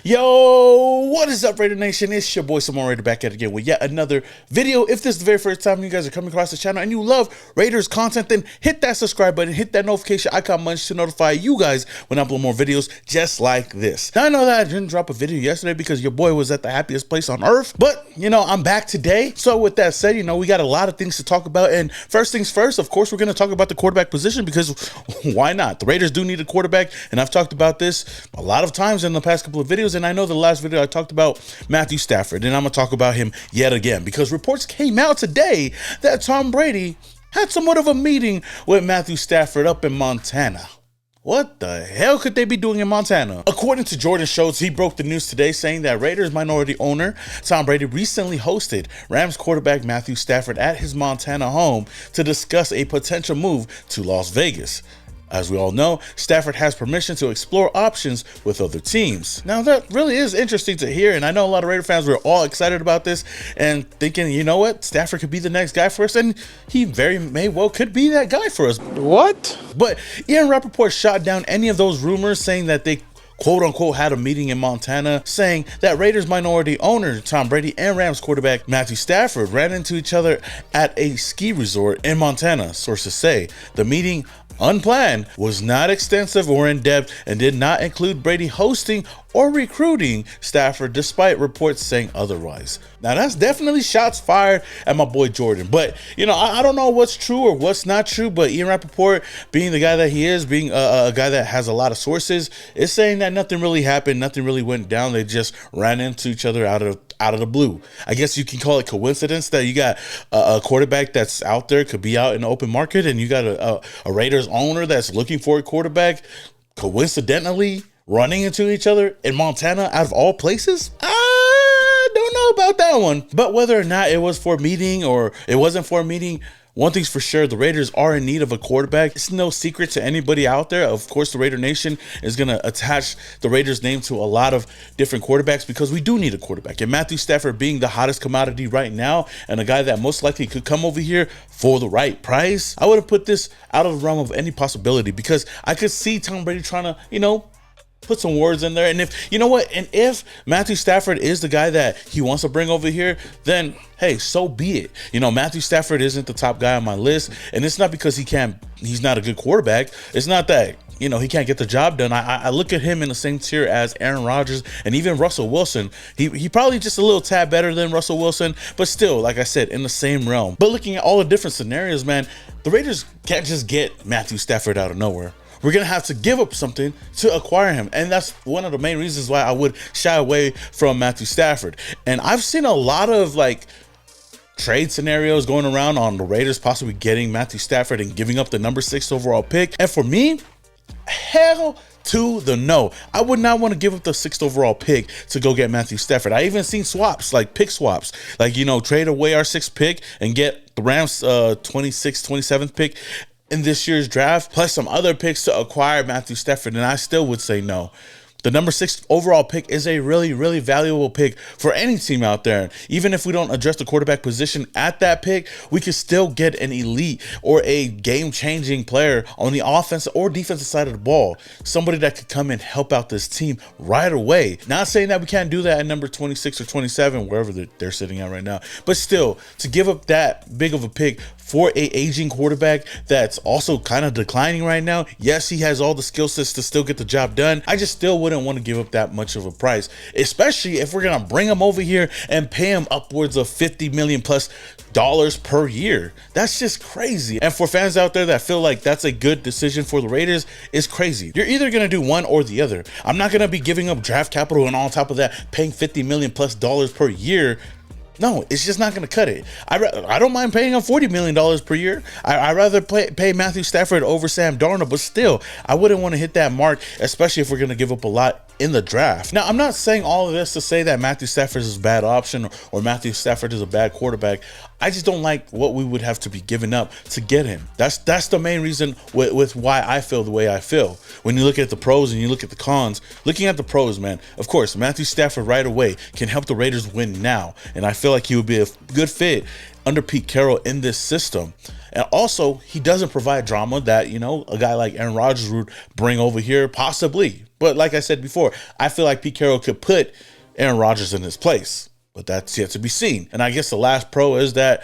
Yo, what is up, Raider Nation? It's your boy Simone Raider back at it again with yet another video. If this is the very first time you guys are coming across the channel and you love Raiders content, then hit that subscribe button, hit that notification icon munch to notify you guys when I upload more videos just like this. Now, I know that I didn't drop a video yesterday because your boy was at the happiest place on earth, but I'm back today. So with that said, we got a lot of things to talk about, and first things first, of course, we're going to talk about the quarterback position because why not? The Raiders do need a quarterback, and I've talked about this a lot of times in the past couple of videos. And I know the last video I talked about Matthew Stafford, and I'm going to talk about him yet again because reports came out today that Tom Brady had somewhat of a meeting with Matthew Stafford up in Montana. What the hell could they be doing in Montana? According to Jordan Schultz, he broke the news today saying that Raiders minority owner Tom Brady recently hosted Rams quarterback Matthew Stafford at his Montana home to discuss a potential move to Las Vegas. As we all know, Stafford has permission to explore options with other teams. Now, that really is interesting to hear, and I know a lot of Raider fans were all excited about this and thinking, you know what, Stafford could be the next guy for us, and he very may well could be that guy for us. What? But Ian Rappaport shot down any of those rumors, saying that they quote-unquote had a meeting in Montana, saying that Raiders minority owner Tom Brady and Rams quarterback Matthew Stafford ran into each other at a ski resort in Montana. Sources say the meeting, unplanned, was not extensive or in-depth and did not include Brady hosting or recruiting Stafford, despite reports saying otherwise. Now, that's definitely shots fired at my boy Jordan. But, I don't know what's true or what's not true, but Ian Rappaport, being the guy that he is, being a guy that has a lot of sources, is saying that nothing really happened, nothing really went down. They just ran into each other out of the blue. I guess you can call it coincidence that you got a quarterback that's out there, could be out in the open market, and you got a Raiders owner that's looking for a quarterback, coincidentally running into each other in Montana out of all places. I don't know about that one. But whether or not it was for a meeting or it wasn't for a meeting, one thing's for sure, the Raiders are in need of a quarterback. It's no secret to anybody out there. Of course, the Raider Nation is going to attach the Raiders name to a lot of different quarterbacks because we do need a quarterback. And Matthew Stafford being the hottest commodity right now and a guy that most likely could come over here for the right price, I would have put this out of the realm of any possibility because I could see Tom Brady trying to, put some words in there. And if Matthew Stafford is the guy that he wants to bring over here, then hey, so be it. Matthew Stafford isn't the top guy on my list, and it's not because he's not a good quarterback. It's not that he can't get the job done. I look at him in the same tier as Aaron Rodgers and even Russell Wilson. He probably just a little tad better than Russell Wilson, but still, like I said, in the same realm. But looking at all the different scenarios, man, the Raiders can't just get Matthew Stafford out of nowhere. We're going to have to give up something to acquire him. And that's one of the main reasons why I would shy away from Matthew Stafford. And I've seen a lot of trade scenarios going around on the Raiders possibly getting Matthew Stafford and giving up the number 6 overall pick. And for me, hell to the no. I would not want to give up the 6th overall pick to go get Matthew Stafford. I even seen swaps, pick swaps, trade away our 6th pick and get the Rams 26th, 27th pick in this year's draft, plus some other picks to acquire Matthew Stafford, and I still would say no. The number 6 overall pick is a really, really valuable pick for any team out there. Even if we don't address the quarterback position at that pick, we could still get an elite or a game-changing player on the offensive or defensive side of the ball. Somebody that could come and help out this team right away. Not saying that we can't do that at number 26 or 27, wherever they're sitting at right now. But still, to give up that big of a pick for a aging quarterback that's also kind of declining right now. Yes, he has all the skill sets to still get the job done. I just still wouldn't want to give up that much of a price, especially if we're going to bring him over here and pay him upwards of $50 million plus per year. That's just crazy. And for fans out there that feel like that's a good decision for the Raiders, it's crazy. You're either going to do one or the other. I'm not going to be giving up draft capital and on top of that paying $50 million plus per year. No, it's just not going to cut it. I don't mind paying him $40 million per year. I'd rather pay Matthew Stafford over Sam Darnold, but still, I wouldn't want to hit that mark, especially if we're going to give up a lot in the draft. Now, I'm not saying all of this to say that Matthew Stafford is a bad option or Matthew Stafford is a bad quarterback. I just don't like what we would have to be giving up to get him. That's the main reason with why I feel the way I feel. When you look at the pros and you look at the cons, looking at the pros, man, of course, Matthew Stafford right away can help the Raiders win now. And I feel like he would be a good fit under Pete Carroll in this system. And also, he doesn't provide drama that, a guy like Aaron Rodgers would bring over here, possibly. But like I said before, I feel like Pete Carroll could put Aaron Rodgers in his place. But that's yet to be seen. And I guess the last pro is that,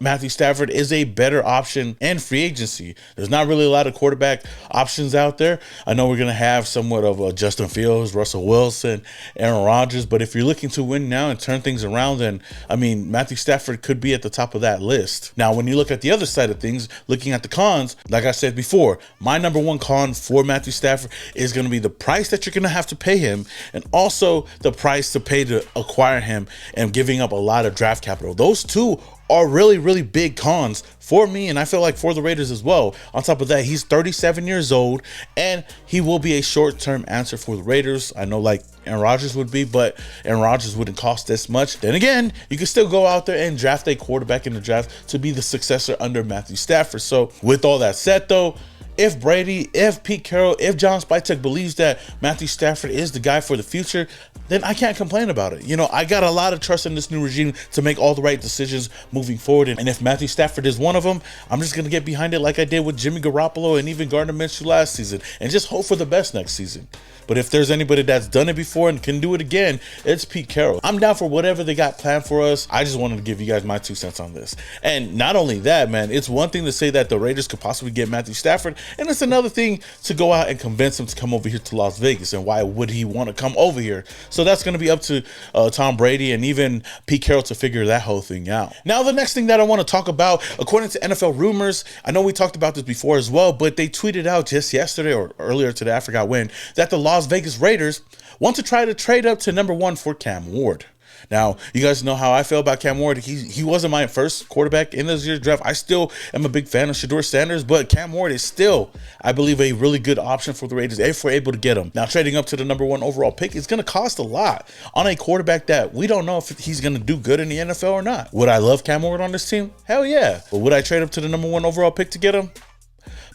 Matthew Stafford is a better option in free agency. There's not really a lot of quarterback options out there. I know we're going to have somewhat of a Justin Fields, Russell Wilson, Aaron Rodgers, but if you're looking to win now and turn things around, then, Matthew Stafford could be at the top of that list. Now, when you look at the other side of things, looking at the cons, like I said before, my number one con for Matthew Stafford is going to be the price that you're going to have to pay him, and also the price to pay to acquire him and giving up a lot of draft capital. Those two are really, really big cons for me, and I feel like for the Raiders as well. On top of that, he's 37 years old, and he will be a short-term answer for the Raiders. I know like Aaron Rodgers would be, but Aaron Rodgers wouldn't cost this much. Then again, you can still go out there and draft a quarterback in the draft to be the successor under Matthew Stafford. So with all that said though, if Brady, if Pete Carroll, if John Spytek believes that Matthew Stafford is the guy for the future, then I can't complain about it. I got a lot of trust in this new regime to make all the right decisions moving forward. And if Matthew Stafford is one of them, I'm just going to get behind it like I did with Jimmy Garoppolo and even Gardner Minshew last season and just hope for the best next season. But if there's anybody that's done it before and can do it again, it's Pete Carroll. I'm down for whatever they got planned for us. I just wanted to give you guys my 2 cents on this. And not only that, man, it's one thing to say that the Raiders could possibly get Matthew Stafford, and it's another thing to go out and convince him to come over here to Las Vegas. And why would he want to come over here? So that's going to be up to Tom Brady and even Pete Carroll to figure that whole thing out. Now, the next thing that I want to talk about, according to NFL rumors, I know we talked about this before as well, but they tweeted out just yesterday or earlier today, I forgot when, that the Las Vegas Raiders want to try to trade up to number 1 for Cam Ward. Now, you guys know how I feel about Cam Ward. He wasn't my first quarterback in this year's draft. I still am a big fan of Shedeur Sanders, but Cam Ward is still, I believe, a really good option for the Raiders if we're able to get him. Now, trading up to the number 1 overall pick is going to cost a lot on a quarterback that we don't know if he's going to do good in the NFL or not. Would I love Cam Ward on this team? Hell yeah. But would I trade up to the number 1 overall pick to get him?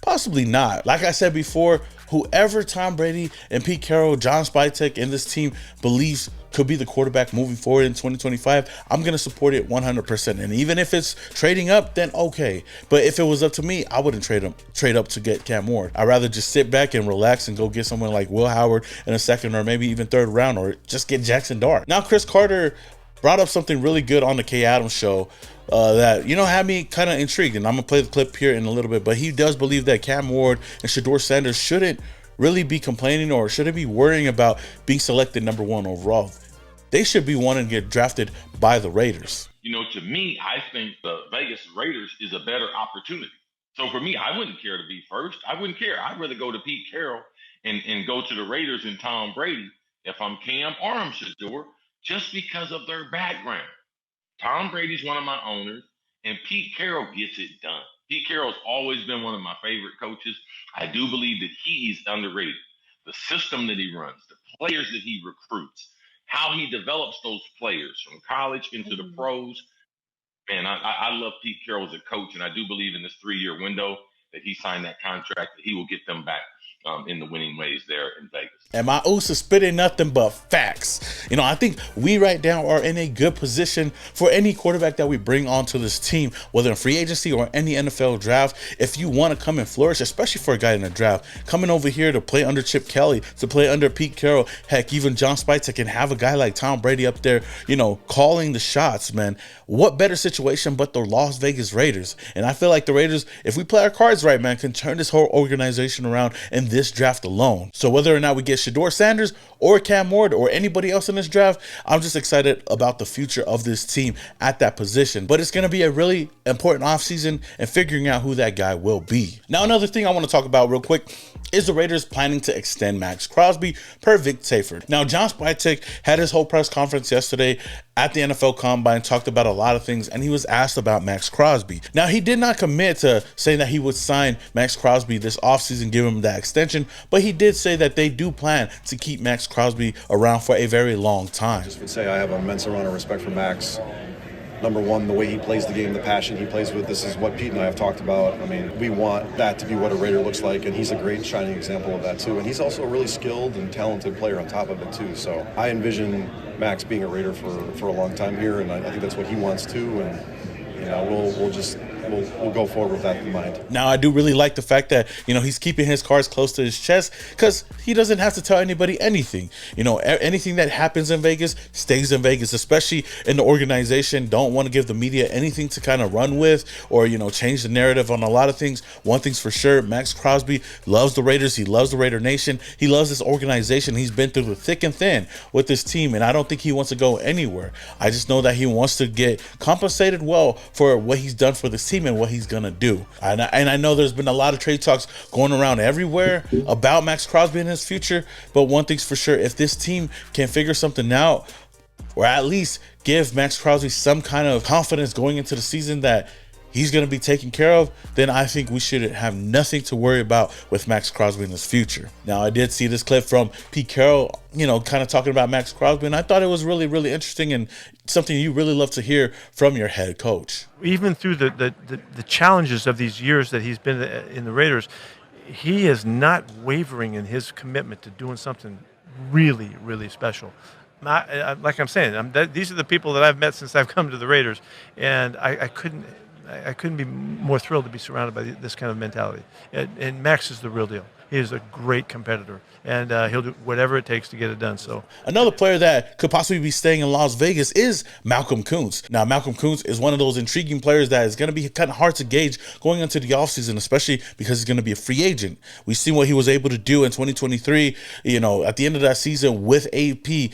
Possibly not. Like I said before, whoever Tom Brady and Pete Carroll, John Spytek, and this team believes could be the quarterback moving forward in 2025, I'm going to support it 100%. And even if it's trading up, then okay. But if it was up to me, I wouldn't trade up to get Cam Ward. I'd rather just sit back and relax and go get someone like Will Howard in a second or maybe even third round, or just get Jackson Dart. Now, Chris Carter brought up something really good on the Kay Adams show that had me kind of intrigued, and I'm gonna play the clip here in a little bit. But he does believe that Cam Ward and Shedeur Sanders shouldn't really be complaining or shouldn't be worrying about being selected number 1 overall. They should be wanting to get drafted by the Raiders. To me, I think the Vegas Raiders is a better opportunity. So for me, I wouldn't care to be first. I wouldn't care. I'd rather go to Pete Carroll and go to the Raiders and Tom Brady if I'm Cam or I'm Shedeur, just because of their background. Tom Brady's one of my owners, and Pete Carroll gets it done. Pete Carroll's always been one of my favorite coaches. I do believe that he's underrated. The system that he runs, the players that he recruits, how he develops those players from college into the pros. Man, I love Pete Carroll as a coach, and I do believe in this 3-year window that he signed that contract, that he will get them back in the winning ways there in Vegas. And my Oos is spitting nothing but facts. I think we right now are in a good position for any quarterback that we bring onto this team, whether in free agency or any NFL draft. If you want to come and flourish, especially for a guy in the draft, coming over here to play under Chip Kelly, to play under Pete Carroll, heck, even John Spytek, and have a guy like Tom Brady up there, calling the shots, man. What better situation but the Las Vegas Raiders? And I feel like the Raiders, if we play our cards right, man, can turn this whole organization around in this draft alone. So whether or not we get Shedeur Sanders or Cam Ward or anybody else in this draft, I'm just excited about the future of this team at that position. But it's going to be a really important offseason and figuring out who that guy will be. Now, another thing I want to talk about real quick is the Raiders planning to extend Maxx Crosby per Vic Tafur. Now, John Spytek had his whole press conference yesterday at the NFL Combine, talked about a lot of things, and he was asked about Maxx Crosby. Now, he did not commit to saying that he would sign Maxx Crosby this offseason, give him that extension, but he did say that they do plan to keep Maxx Crosby around for a very long time. I just would say I have an immense amount of respect for Maxx. Number one, the way he plays the game, the passion he plays with, this is what Pete and I have talked about. We want that to be what a Raider looks like, and he's a great shining example of that too. And he's also a really skilled and talented player on top of it too. So I envision Maxx being a Raider for a long time here, and I think that's what he wants too. And we'll just we'll go forward with that in mind. Now, I do really like the fact that, he's keeping his cards close to his chest because he doesn't have to tell anybody anything. Anything that happens in Vegas stays in Vegas, especially in the organization. Don't want to give the media anything to kind of run with or, change the narrative on a lot of things. One thing's for sure, Maxx Crosby loves the Raiders. He loves the Raider Nation. He loves this organization. He's been through the thick and thin with this team, and I don't think he wants to go anywhere. I just know that he wants to get compensated well for what he's done for this team and what he's gonna do. And I know there's been a lot of trade talks going around everywhere about Maxx Crosby and his future, but one thing's for sure, if this team can figure something out, or at least give Maxx Crosby some kind of confidence going into the season that he's going to be taken care of, then I think we should have nothing to worry about with Maxx Crosby in his future. Now, I did see this clip from Pete Carroll, kind of talking about Maxx Crosby, and I thought it was really, really interesting and something you really love to hear from your head coach. Even through the challenges of these years that he's been in the Raiders, he is not wavering in his commitment to doing something really, really special. Like I'm saying, these are the people that I've met since I've come to the Raiders, and I couldn't be more thrilled to be surrounded by this kind of mentality. And Max is the real deal. He is a great competitor, and he'll do whatever it takes to get it done. So another player that could possibly be staying in Las Vegas is Malcolm Koonce. Now, Malcolm Koonce is one of those intriguing players that is going to be kind of hard to gauge going into the offseason, especially because he's going to be a free agent. We've seen what he was able to do in 2023, at the end of that season with AP,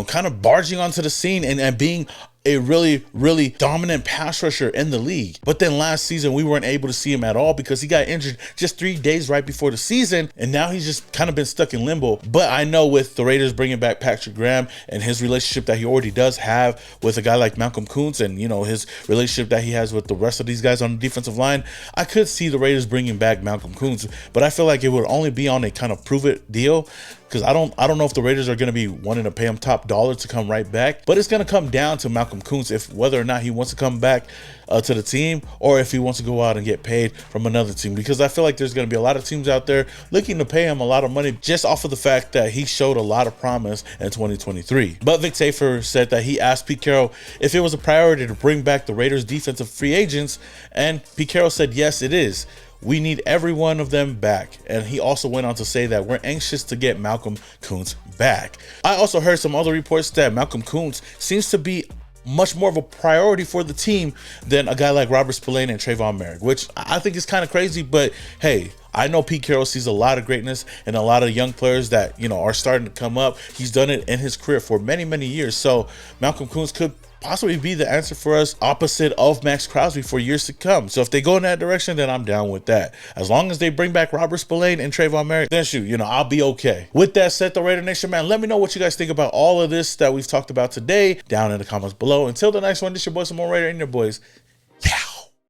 kind of barging onto the scene and being a really, really dominant pass rusher in the league. But then last season, we weren't able to see him at all because he got injured just 3 days right before the season. And now he's just kind of been stuck in limbo. But I know with the Raiders bringing back Patrick Graham and his relationship that he already does have with a guy like Malcolm Koonce and, his relationship that he has with the rest of these guys on the defensive line, I could see the Raiders bringing back Malcolm Koonce. But I feel like it would only be on a kind of prove it deal, because I don't know if the Raiders are going to be wanting to pay him top dollar to come right back. But it's going to come down to Malcolm Koonce, if whether or not he wants to come back to the team or if he wants to go out and get paid from another team, because I feel like there's going to be a lot of teams out there looking to pay him a lot of money just off of the fact that he showed a lot of promise in 2023. But Vic Tafur said that he asked Pete Carroll if it was a priority to bring back the Raiders defensive free agents, and Pete Carroll said yes, it is. We need every one of them back. And he also went on to say that we're anxious to get Malcolm Koonce back. I also heard some other reports that Malcolm Koonce seems to be much more of a priority for the team than a guy like Robert Spillane and Trayvon Merrick, which I think is kind of crazy. But hey, I know Pete Carroll sees a lot of greatness and a lot of young players that, are starting to come up. He's done it in his career for many, many years. So Malcolm Koonce could possibly be the answer for us opposite of Maxx Crosby for years to come. So if they go in that direction, then I'm down with that. As long as they bring back Robert Spillane and Trayvon Merrick, then shoot, I'll be okay. With that said, the Raider Nation, man, let me know what you guys think about all of this that we've talked about today down in the comments below. Until the next one, this is your boy, some more Raider and your boys.